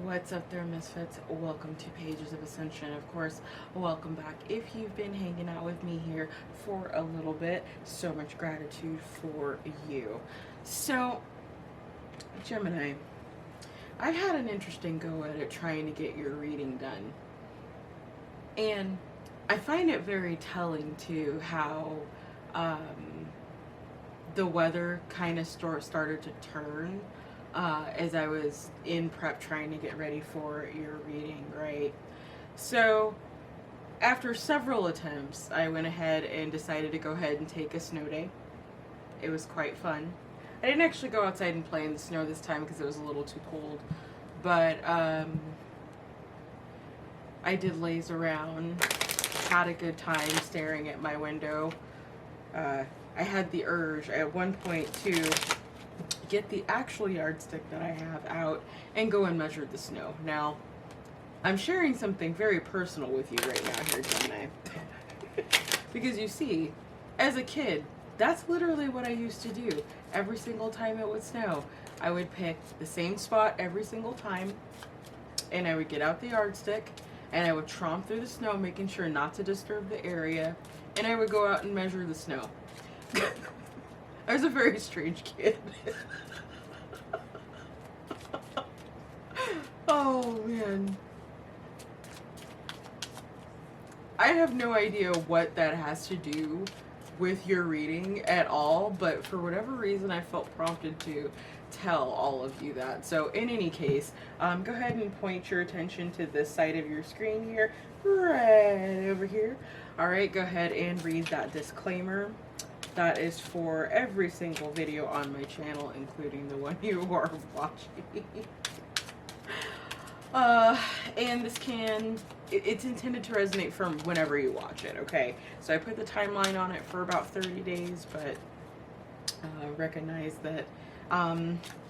What's up there, Misfits? Welcome to Pages of Ascension. Of course, welcome back. If you've been hanging out with me here for a little bit, so much gratitude for you. So, Gemini, I've had an interesting go at it trying to get your reading done. And I find it very telling, too, how the weather kind of started to turn as I was in prep trying to get ready for your reading, right? So, after several attempts, I went ahead and decided to go ahead and take a snow day. It was quite fun. I didn't actually go outside and play in the snow this time because it was a little too cold, but I did laze around, had a good time staring at my window. I had the urge at one point to get the actual yardstick that I have out and go and measure the snow. Now, I'm sharing something very personal with you right now here, Gemini. Because you see, as a kid, that's literally what I used to do. Every single time it would snow, I would pick the same spot every single time, and I would get out the yardstick, and I would tromp through the snow, making sure not to disturb the area, and I would go out and measure the snow. I was a very strange kid. Oh, man. I have no idea what that has to do with your reading at all, but for whatever reason, I felt prompted to tell all of you that. So in any case, go ahead and point your attention to this side of your screen here, right over here. All right, go ahead and read that disclaimer. That is for every single video on my channel, including the one you are watching. And this it's intended to resonate from whenever you watch it, okay? So I put the timeline on it for about 30 days, but recognize that,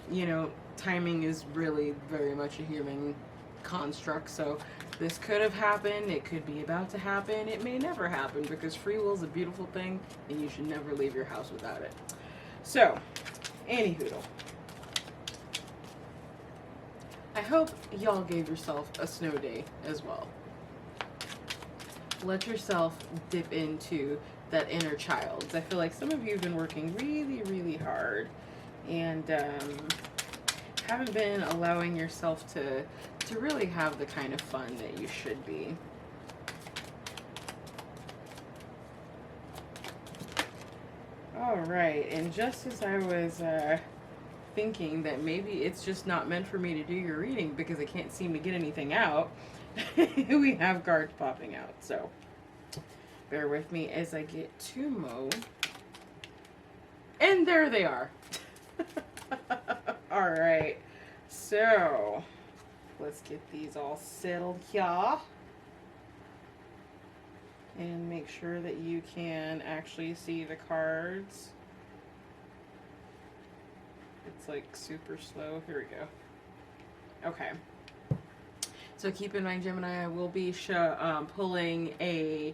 you know, timing is really very much a human construct, so this could have happened, it could be about to happen, it may never happen, because free will is a beautiful thing, and you should never leave your house without it. So, anywho, I hope y'all gave yourself a snow day as well. Let yourself dip into that inner child. I feel like some of you have been working really, really hard and haven't been allowing yourself to really have the kind of fun that you should be. All right, and just as I was thinking that maybe it's just not meant for me to do your reading because I can't seem to get anything out, we have cards popping out. So bear with me as I get to Mo. And there they are. All right, so let's get these all settled here and make sure that you can actually see the cards. It's like super slow. Here we go. Okay. So keep in mind, Gemini, I will be pulling a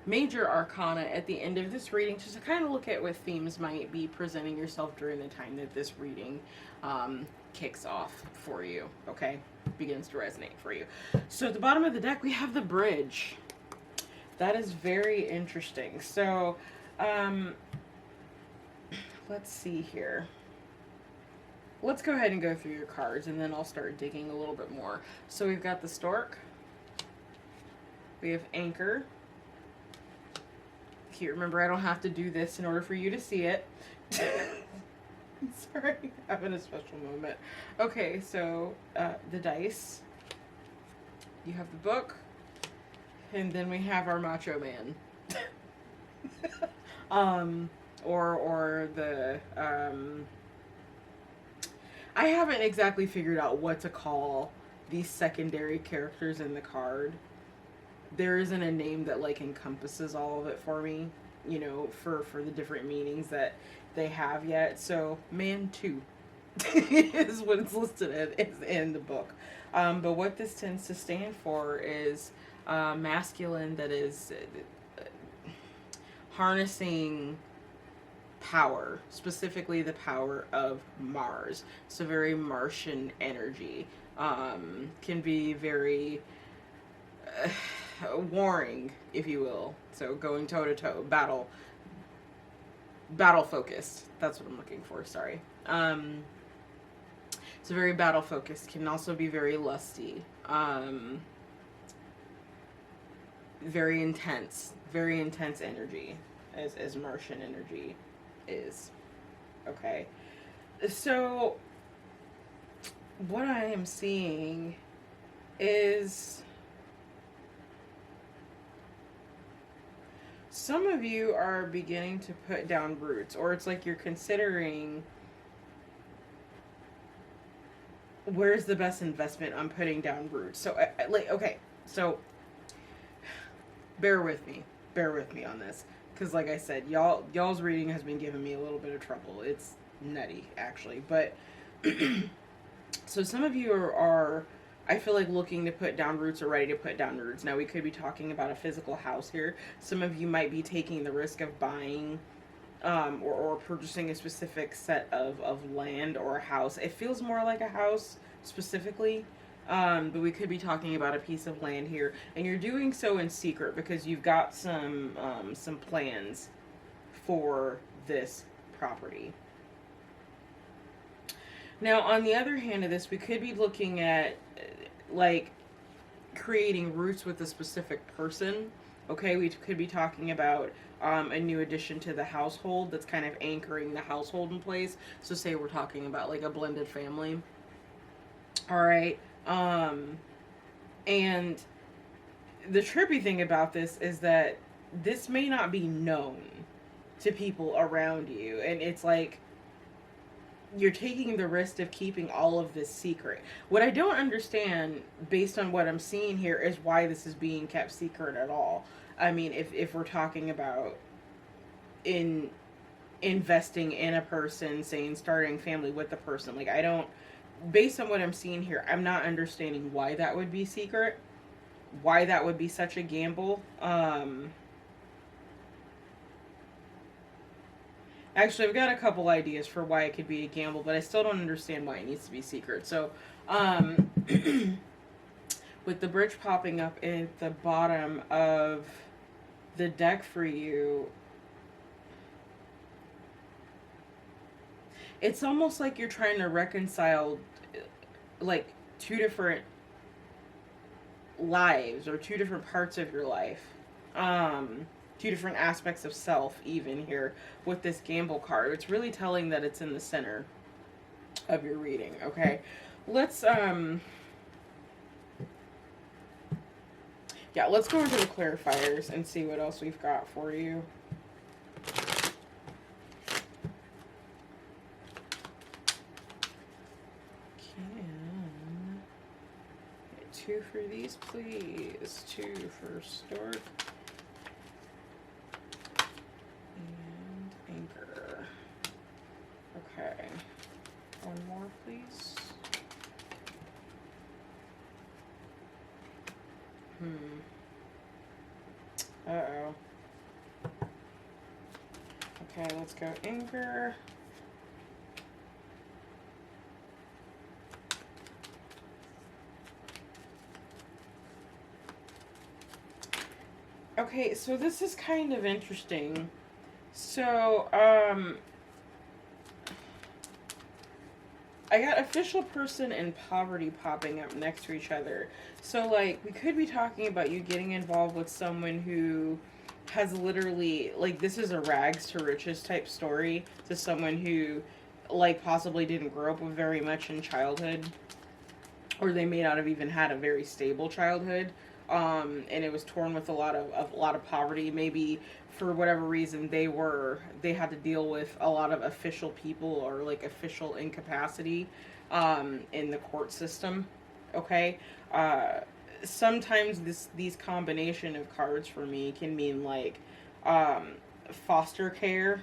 major arcana at the end of this reading just to kind of look at what themes might be presenting yourself during the time that this reading kicks off for you, okay? Begins to resonate for you. So at the bottom of the deck, we have the bridge. That is very interesting. So, let's see here. Let's go ahead and go through your cards, and then I'll start digging a little bit more. So we've got the stork. We have anchor. Here, remember, I don't have to do this in order for you to see it. Sorry, I'm having a special moment. Okay, so the dice. You have the book. And then we have our macho man. Or the I haven't exactly figured out what to call these secondary characters in the card. there isn't a name that like encompasses all of it for me, you know, for the different meanings that they have yet. So man 2 is what it's listed as in the book. But what this tends to stand for is masculine that is harnessing power, specifically the power of Mars. So very Martian energy. Can be very warring, if you will. So going toe to toe, battle focused. That's what I'm looking for. Sorry. It's very battle focused. Can also be very lusty. Very intense energy, as Martian energy is. Okay. So what I am seeing is some of you are beginning to put down roots, or it's like you're considering where's the best investment on putting down roots. So like, okay, so bear with me on this, because like I said, y'all's reading has been giving me a little bit of trouble. It's nutty, actually. But so some of you are I feel like looking to put down roots or ready to put down roots. Now we could be talking about a physical house here. Some of you might be taking the risk of buying or purchasing a specific set of land or a house. It feels more like a house specifically. But we could be talking about a piece of land here, and you're doing so in secret because you've got some plans for this property. Now, on the other hand of this, we could be looking at like creating roots with a specific person. Okay, we could be talking about a new addition to the household that's kind of anchoring the household in place. So say we're talking about like a blended family. All right. And the trippy thing about this is that this may not be known to people around you. And it's like you're taking the risk of keeping all of this secret. What I don't understand, based on what I'm seeing here, is why this is being kept secret at all. I mean, if we're talking about investing in a person, saying starting family with the person, like I don't, based on what I'm seeing here, I'm not understanding why that would be secret, why that would be such a gamble. Actually, I've got a couple ideas for why it could be a gamble, but I still don't understand why it needs to be secret. So, with the bridge popping up at the bottom of the deck for you, it's almost like you're trying to reconcile like two different lives or two different parts of your life. Two different aspects of self even here with this gamble card. It's really telling that it's in the center of your reading. Okay, let's let's go into the clarifiers and see what else we've got for you. Can get 2 for these, please? 2 for Stork. Anchor. Okay. 1 more, please. Uh-oh. Okay, let's go anchor. Okay, so this is kind of interesting. So, I got official person and poverty popping up next to each other. So, like, we could be talking about you getting involved with someone who has literally, like, this is a rags to riches type story to someone who, like, possibly didn't grow up with very much in childhood. Or they may not have even had a very stable childhood. And it was torn with a lot of poverty. Maybe for whatever reason they had to deal with a lot of official people or like official incapacity in the court system. Okay, sometimes these combination of cards for me can mean like um, foster care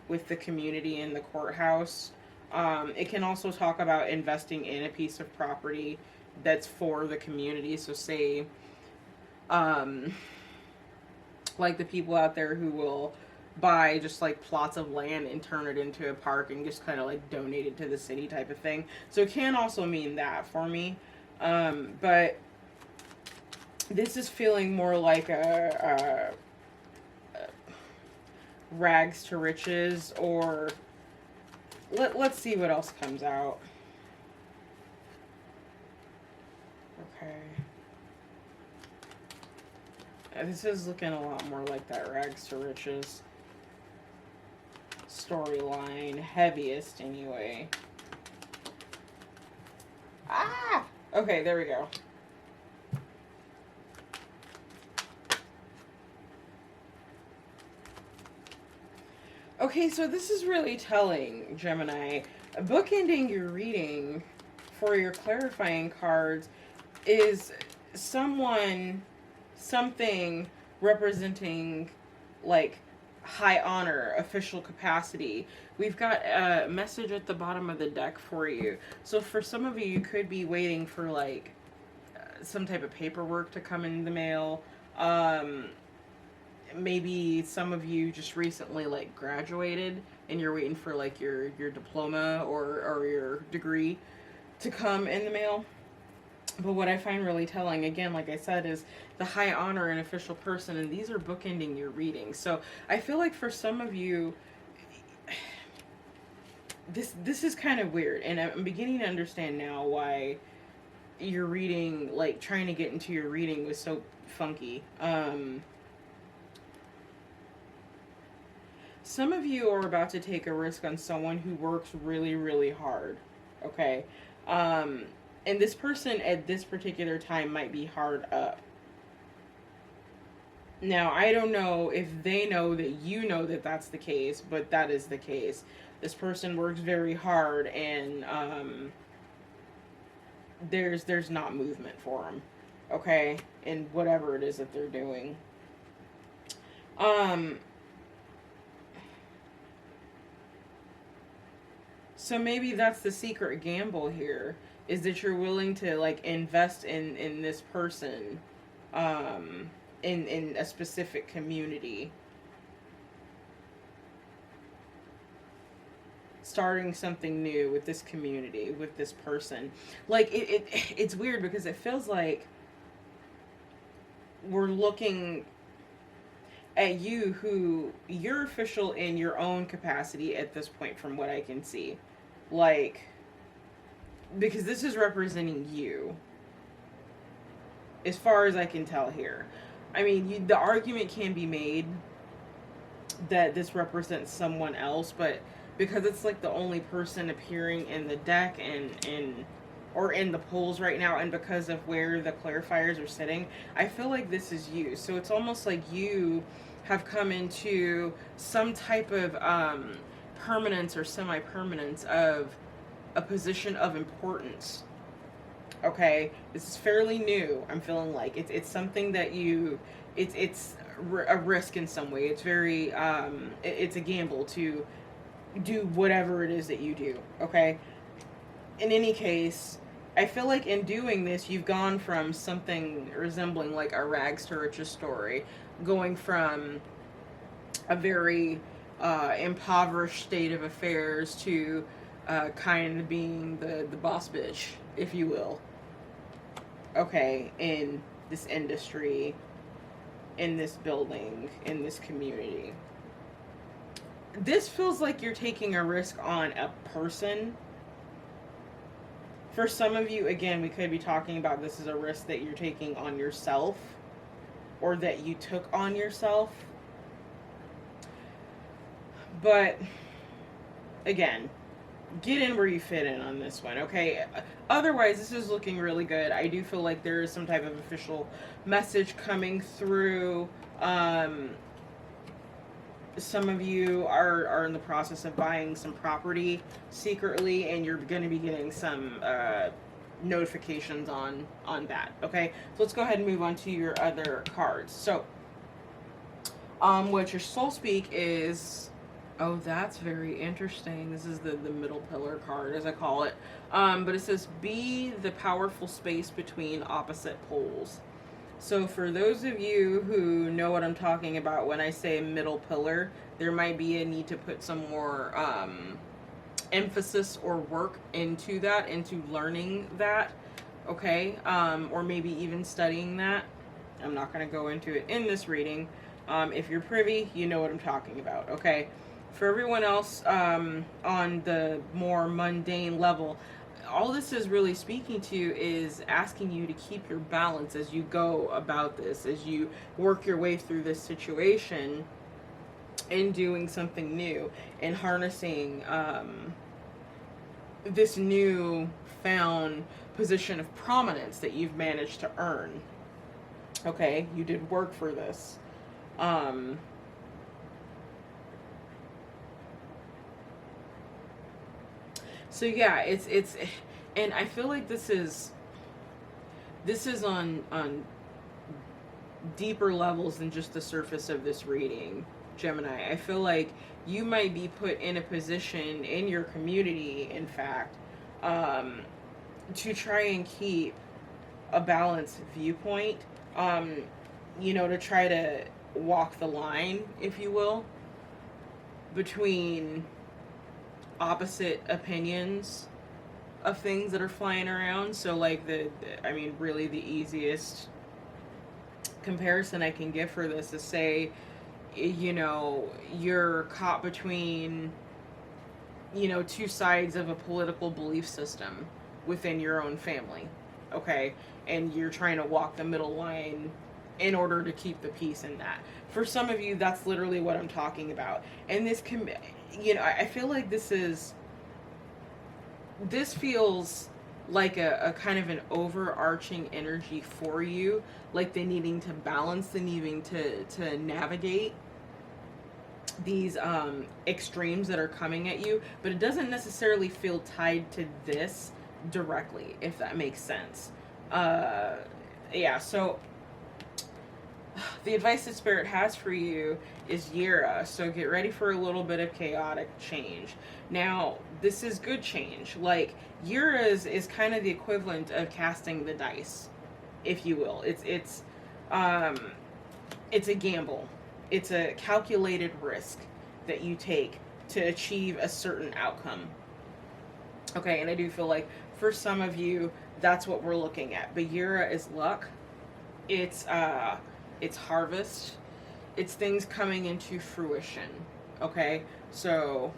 with the community in the courthouse. It can also talk about investing in a piece of property that's for the community. So say um, like the people out there who will buy just like plots of land and turn it into a park and just kind of like donate it to the city type of thing. So it can also mean that for me. But this is feeling more like a rags to riches, or let's see what else comes out. Okay. This is looking a lot more like that rags to riches storyline, heaviest anyway. Ah! Okay, there we go. Okay, so this is really telling, Gemini. Bookending your reading for your clarifying cards is someone, something representing like high honor, official capacity. We've got a message at the bottom of the deck for you. So for some of you, you could be waiting for like some type of paperwork to come in the mail. Maybe some of you just recently like graduated and you're waiting for like your diploma or your degree to come in the mail. But what I find really telling, again, like I said, is the high honor and official person, and these are bookending your reading. So I feel like for some of you, this is kind of weird, and I'm beginning to understand now why your reading, like trying to get into your reading, was so funky. Some of you are about to take a risk on someone who works really, really hard. Okay. And this person at this particular time might be hard up. Now, I don't know if they know that you know that that's the case, but that is the case. This person works very hard, and there's not movement for them, okay, in whatever it is that they're doing. So maybe that's the secret gamble here, is that you're willing to like invest in this person, in a specific community, starting something new with this community, with this person. Like it's weird because it feels like we're looking at you, who you're official in your own capacity at this point from what I can see. Like, because this is representing you as far as I can tell here. I mean, the argument can be made that this represents someone else, but because it's like the only person appearing in the deck and or in the polls right now, and because of where the clarifiers are sitting, I feel like this is you. So it's almost like you have come into some type of permanence or semi-permanence of a position of importance. Okay, this is fairly new. I'm feeling like it's something that it's a risk in some way. It's very it's a gamble to do whatever it is that you do. Okay, in any case, I feel like in doing this, you've gone from something resembling like a rags to riches story, going from a very impoverished state of affairs to kind of being the boss bitch, if you will. Okay, in this industry, in this building, in this community. This feels like you're taking a risk on a person. For some of you, again, we could be talking about this as a risk that you're taking on yourself, or that you took on yourself. But again, get in where you fit in on this one, okay? Otherwise, this is looking really good. I do feel like there is some type of official message coming through. Some of you are in the process of buying some property secretly, and you're going to be getting some notifications on that. Okay, so let's go ahead and move on to your other cards. So what your soul speak is, oh, that's very interesting. This is the middle pillar card, as I call it. But it says, be the powerful space between opposite poles. So for those of you who know what I'm talking about when I say middle pillar, there might be a need to put some more emphasis or work into that, into learning that, okay? Or maybe even studying that. I'm not going to go into it in this reading. If you're privy, you know what I'm talking about, okay? For everyone else, on the more mundane level, all this is really speaking to is asking you to keep your balance as you go about this, as you work your way through this situation and doing something new and harnessing this new found position of prominence that you've managed to earn. Okay, you did work for this. So yeah, it's and I feel like this is on deeper levels than just the surface of this reading, Gemini. I feel like you might be put in a position in your community, in fact, to try and keep a balanced viewpoint, to try to walk the line, if you will, between opposite opinions of things that are flying around. So like really the easiest comparison I can give for this is, say, you're caught between, two sides of a political belief system within your own family, okay? And you're trying to walk the middle line in order to keep the peace in that. For some of you, that's literally what I'm talking about. And this can, I feel like this feels like a kind of an overarching energy for you, like the needing to balance, the needing to navigate these extremes that are coming at you, but it doesn't necessarily feel tied to this directly, if that makes sense. Yeah, so the advice that Spirit has for you is Yira, so get ready for a little bit of chaotic change. Now, this is good change. Like, Yira's is kind of the equivalent of casting the dice, if you will. It's a gamble. It's a calculated risk that you take to achieve a certain outcome. Okay, and I do feel like for some of you, that's what we're looking at. But Yira is luck. It's harvest. It's things coming into fruition. Okay, so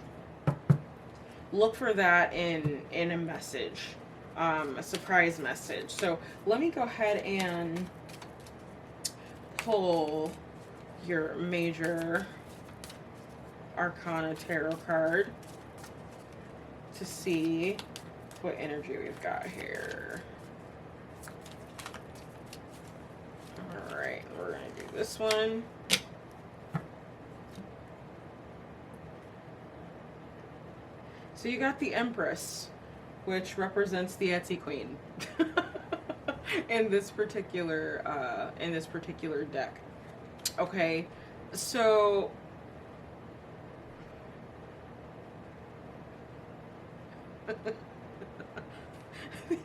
look for that in a message, a surprise message. So let me go ahead and pull your major arcana tarot card to see what energy we've got here. All right, we're gonna do this one. So you got the Empress, which represents the Etsy Queen in this particular deck. Okay, so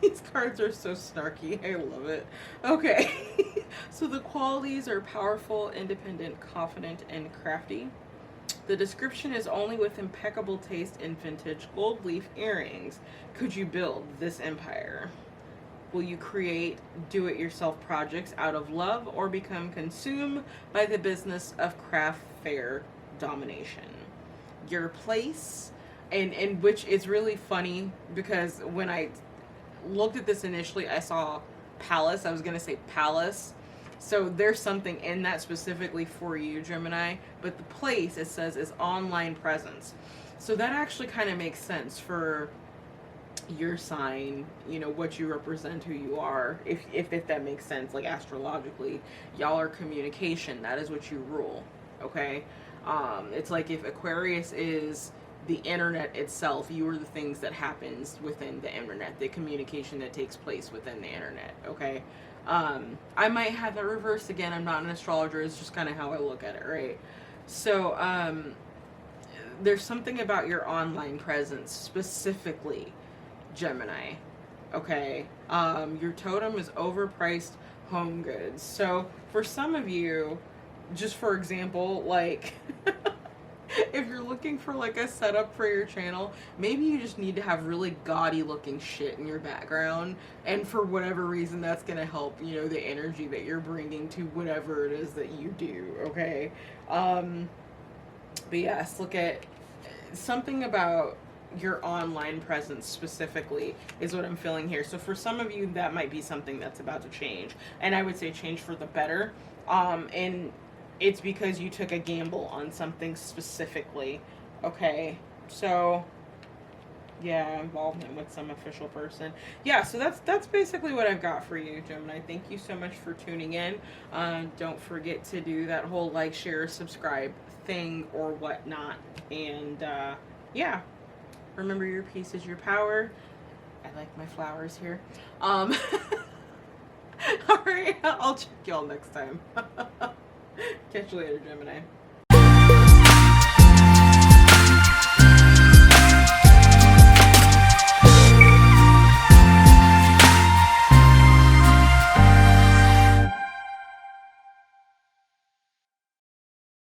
these cards are so snarky. I love it. Okay, so the qualities are powerful, independent, confident, and crafty. The description is only with impeccable taste in vintage gold leaf earrings could you build this empire. Will you create do-it-yourself projects out of love or become consumed by the business of craft fair domination? Your place, and which is really funny because when I looked at this initially, I saw palace. I was going to say palace. So there's something in that specifically for you, Gemini. But the place, it says, is online presence. So that actually kind of makes sense for your sign, what you represent, who you are, if that makes sense. Like astrologically, y'all are communication. That is what you rule. Okay, it's like if Aquarius is the internet itself. You are the things that happens within the internet, the communication that takes place within the internet, okay? I might have that reversed again. I'm not an astrologer. It's just kind of how I look at it, right? So, there's something about your online presence, specifically Gemini, okay? Your totem is overpriced home goods. So for some of you, just for example, like if you're looking for like a setup for your channel, maybe you just need to have really gaudy looking shit in your background, and for whatever reason that's gonna help, you know, the energy that you're bringing to whatever it is that you do, okay? But yes, look at something about your online presence specifically is what I'm feeling here. So for some of you, that might be something that's about to change, and I would say change for the better. And it's because you took a gamble on something specifically, okay? So yeah, involvement with some official person. Yeah, so that's basically what I've got for you, Gemini. Thank you so much for tuning in. Don't forget to do that whole like, share, subscribe thing or whatnot. And yeah, remember your peace is your power. I like my flowers here. All right, I'll check y'all next time. Catch you later, Gemini.